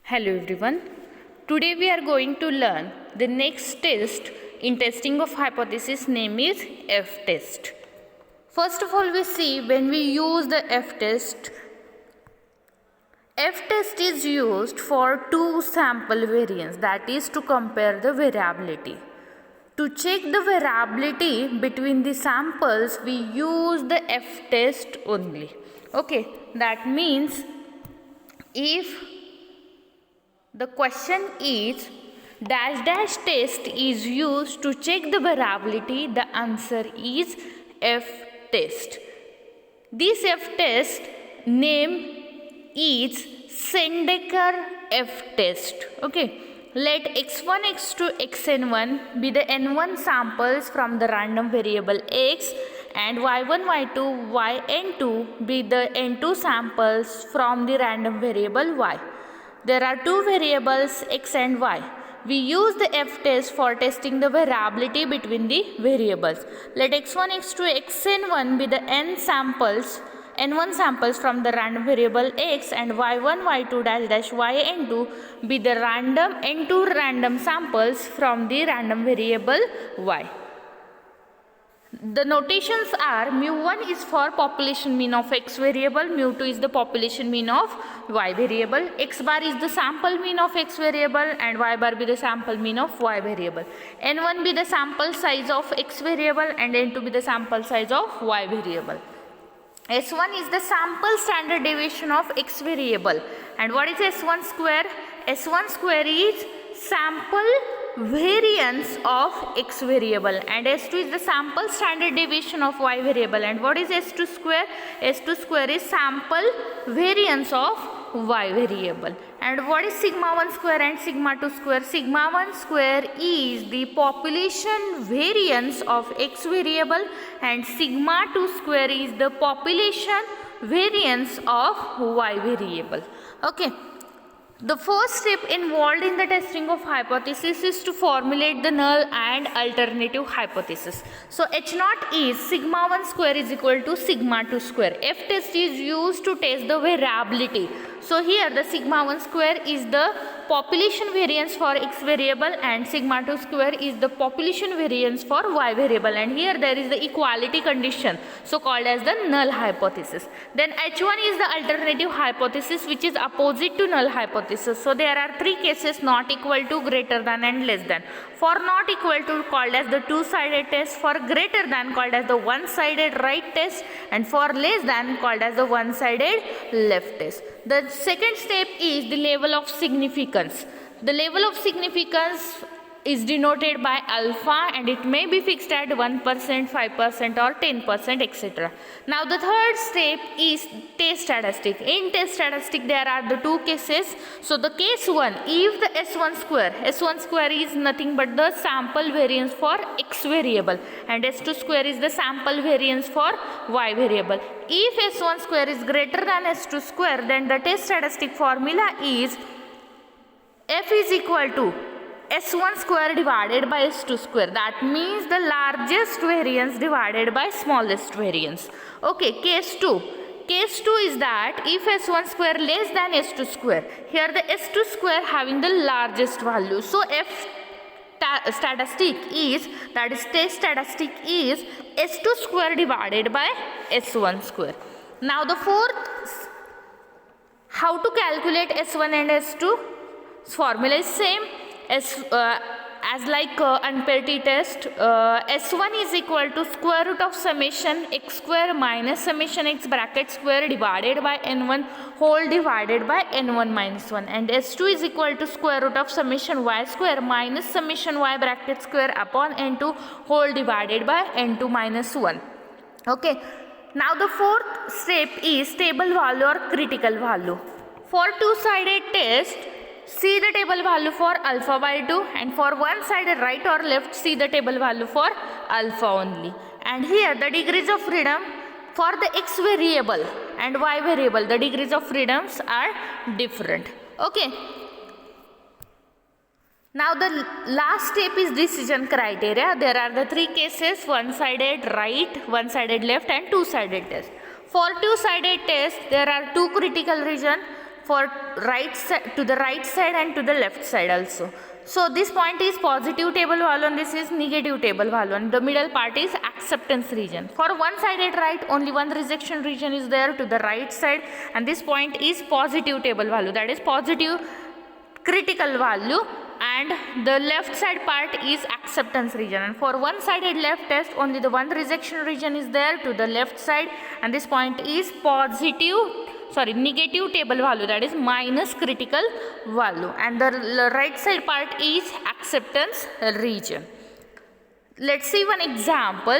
Hello everyone. Today we are going to learn the next test in testing of hypothesis, name is F-test. First of all, we see when we use the F-test. F-test is used for two sample variance, that is to compare the variability. To check the variability between the samples, we use the F-test only. Okay, that means if the question is dash dash test is used to check the variability, the answer is F test. This F test name is Sendekar F test. Okay, let x1, x2, xn1 be the n1 samples from the random variable x and y1, y2, yn2 be the n2 samples from the random variable y. There are two variables x and y. We use the F-test for testing the variability between the variables. Let x1, x2, xn1 be the n1 samples from the random variable x and y1, y2 dash dash yn2 be the n2 random samples from the random variable y. The notations are mu1 is for population mean of x variable, mu2 is the population mean of y variable, x bar is the sample mean of x variable and y bar be the sample mean of y variable. N1 be the sample size of x variable and N2 be the sample size of y variable. S1 is the sample standard deviation of x variable. And what is S1 square? S1 square is sample variance of x variable and S2 is the sample standard deviation of y variable. And what is S2 square? S2 square is sample variance of y variable. And what is sigma 1 square and sigma 2 square? Sigma 1 square is the population variance of x variable and sigma 2 square is the population variance of y variable. Okay. The first step involved in the testing of hypothesis is to formulate the null and alternative hypothesis. So H0 is sigma 1 square is equal to sigma 2 square. F test is used to test the variability. So here the sigma 1 square is the population variance for x variable and sigma 2 square is the population variance for y variable, and here there is the equality condition, so called as the null hypothesis. Then H1 is the alternative hypothesis which is opposite to null hypothesis. So there are three cases: not equal to, greater than and less than. For not equal to called as the two-sided test, for greater than called as the one-sided right test, and for less than called as the one-sided left test. The second step is the level of significance. The level of significance is denoted by alpha and it may be fixed at 1%, 5% or 10%, etc. Now the third step is test statistic. In test statistic there are the two cases. So the case 1, if the S1 square is nothing but the sample variance for x variable and S2 square is the sample variance for y variable. If S1 square is greater than S2 square, then the test statistic formula is F is equal to S1 square divided by S2 square. That means the largest variance divided by smallest variance. Okay, case 2. Case 2 is that if S1 square less than S2 square, here the S2 square having the largest value. So F statistic is, that is test statistic is S2 square divided by S1 square. Now the fourth, how to calculate S1 and S2? Formula is same as like unpaired t-test. S1 is equal to square root of summation x square minus summation x bracket square divided by n1 whole divided by n1 minus 1, and S2 is equal to square root of summation y square minus summation y bracket square upon n2 whole divided by n2 minus 1. Okay. Now the fourth step is stable value or critical value. For two-sided test, see the table value for alpha by 2, and for one-sided right or left, see the table value for alpha only. And here the degrees of freedom for the x variable and y variable, the degrees of freedoms are different. Okay. Now the last step is decision criteria. There are the three cases: one-sided right, one-sided left and two-sided test. For two-sided test, there are two critical regions. for right side, to the right side and to the left side also. So this point is positive table value and this is negative table value, and the middle part is acceptance region. For one-sided right, only one rejection region is there to the right side, and this point is positive table value, that is positive critical value, and the left side part is acceptance region. And for one-sided left test, only the one rejection region is there to the left side, and this point is negative table value, that is minus critical value, and the right side part is acceptance region. Let's see one example.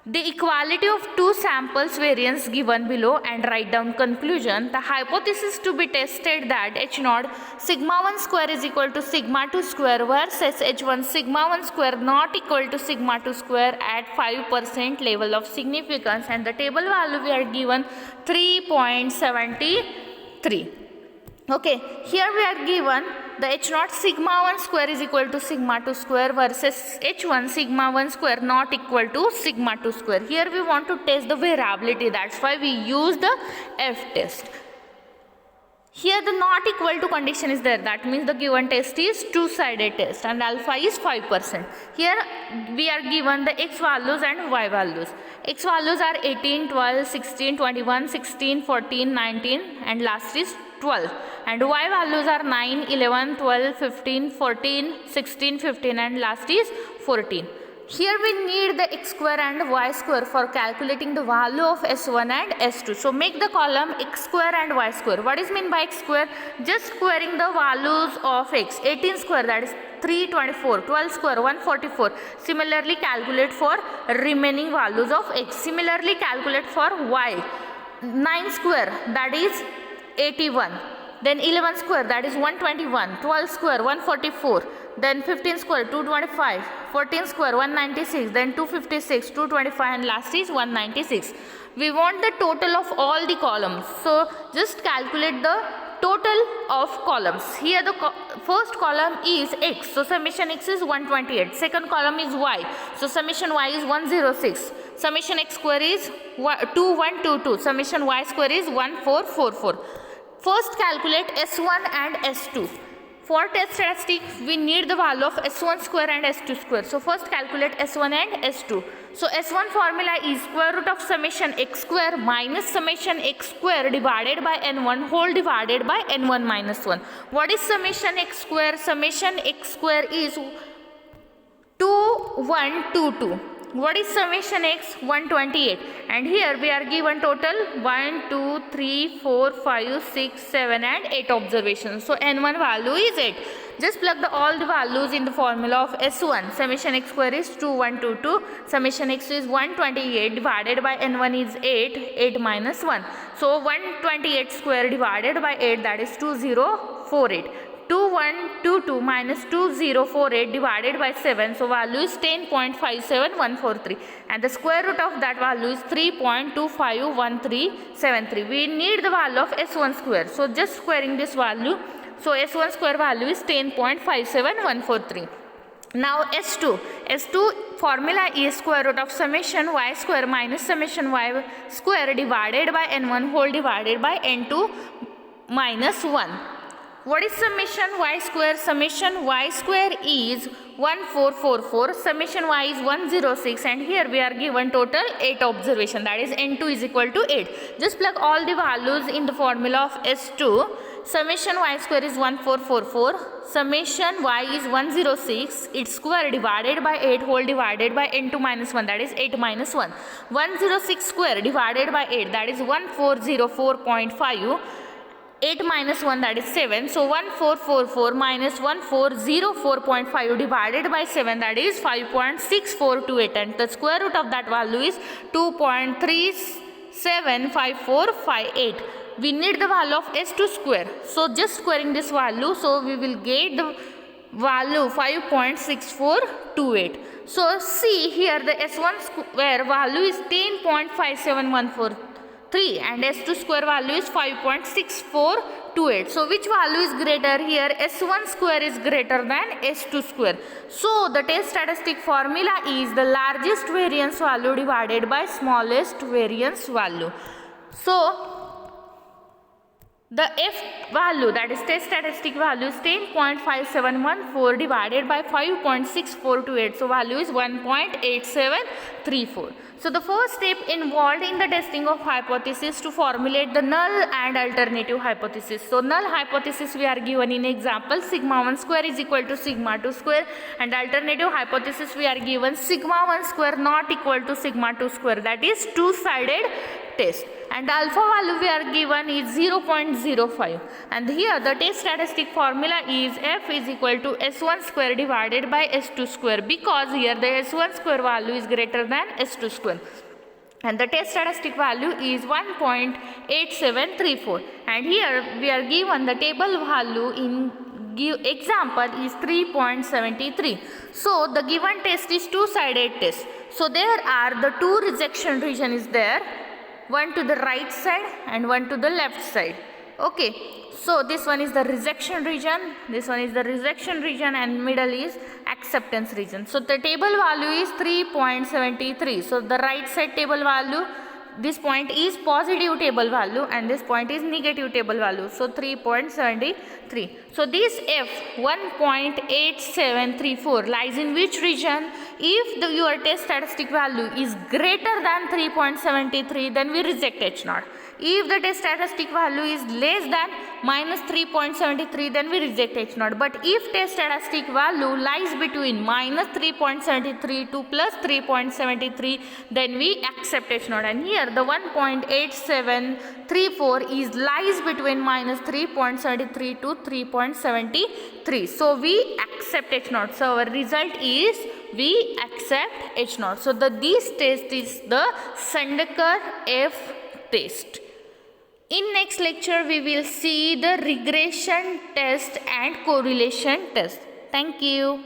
The equality of two samples variance given below and write down conclusion. The hypothesis to be tested that H0 sigma 1 square is equal to sigma 2 square versus H1 sigma 1 square not equal to sigma 2 square at 5% level of significance, and the table value we are given 3.73. Okay, here we are given the H0 sigma 1 square is equal to sigma 2 square versus H1 sigma 1 square not equal to sigma 2 square. Here we want to test the variability, that's why we use the F test. Here the not equal to condition is there, that means the given test is two-sided test and alpha is 5%. Here we are given the x values and y values. X values are 18, 12, 16, 21, 16, 14, 19 and last is 12, and y values are 9, 11, 12, 15, 14, 16, 15 and last is 14. Here we need the x square and y square for calculating the value of S1 and S2. So make the column x square and y square. What is mean by x square? Just squaring the values of x. 18 square, that is 324, 12 square 144. Similarly calculate for remaining values of x. Similarly calculate for y. 9 square, that is 81, then 11 square, that is 121, 12 square 144, then 15 square 225, 14 square 196, then 256, 225 and last is 196. We want the total of all the columns, so just calculate the total of columns. Here the first column is x, so summation x is 128. Second column is y, so summation y is 106. Summation x square is 2122. Summation y square is 1444. First calculate S1 and S2. For test statistic, we need the value of S1 square and S2 square. So first calculate S1 and S2. So S1 formula is square root of summation x square minus summation x square divided by n1 whole divided by n1 minus 1. What is summation x square? Summation x square is 2122. What is summation x? 128. And here we are given total 1, 2, 3, 4, 5, 6, 7 and 8 observations. So n1 value is 8. Just plug all the values in the formula of S1. Summation x square is 2122. Summation x is 128 divided by n1 is 8. 8 minus 1. So 128 square divided by 8, that is 2048. 2122 minus 2048 divided by 7, so value is 10.57143 and the square root of that value is 3.251373. We need the value of S1 square, so just squaring this value, so S1 square value is 10.57143. Now S2 formula is square root of summation y square minus summation y square divided by n1 whole divided by n2 minus 1. What is summation y square? Summation y square is 1444, summation y is 106 and here we are given total 8 observation, that is n2 is equal to 8. Just plug all the values in the formula of S2. Summation y square is 1444, summation y is 106, its square divided by 8 whole divided by n2 minus 1, that is 8 minus 1. 106 square divided by 8, that is 1404.5. 8 minus 1, that is 7. So 1444 minus 1404.5 divided by 7, that is 5.6428 and the square root of that value is 2.375458. We need the value of S2 square. So just squaring this value, so we will get the value 5.6428. So see here the S1 square value is 10.5714. And S2 square value is 5.6428. So which value is greater here? S1 square is greater than S2 square. So the test statistic formula is the largest variance value divided by smallest variance value. So The F value, that is test statistic value, is 10.5714 divided by 5.6428. So value is 1.8734. So the first step involved in the testing of hypothesis to formulate the null and alternative hypothesis. So null hypothesis we are given in example sigma 1 square is equal to sigma 2 square, and alternative hypothesis we are given sigma 1 square not equal to sigma 2 square, that is two-sided test, and alpha value we are given is 0.05, and here the test statistic formula is F is equal to S1 square divided by S2 square, because here the S1 square value is greater than S2 square, and the test statistic value is 1.8734, and here we are given the table value in example is 3.73. So the given test is two-sided test. So there are the two rejection region is there, one to the right side and one to the left side. Okay, so this one is the rejection region, this one is the rejection region, and middle is acceptance region. So the table value is 3.73. So the right side table value, this point is positive table value and this point is negative table value. So 3.73. So this F 1.8734 lies in which region? If your test statistic value is greater than 3.73, then we reject H0. If the test statistic value is less than minus 3.73, then we reject H0. But if test statistic value lies between minus 3.73 to plus 3.73, then we accept H0. And here the 1.8734 is lies between minus 3.73 to 3.73. So we accept H0. So our result is we accept H0. So this test is the Sandekar F test. In next lecture, we will see the regression test and correlation test. Thank you.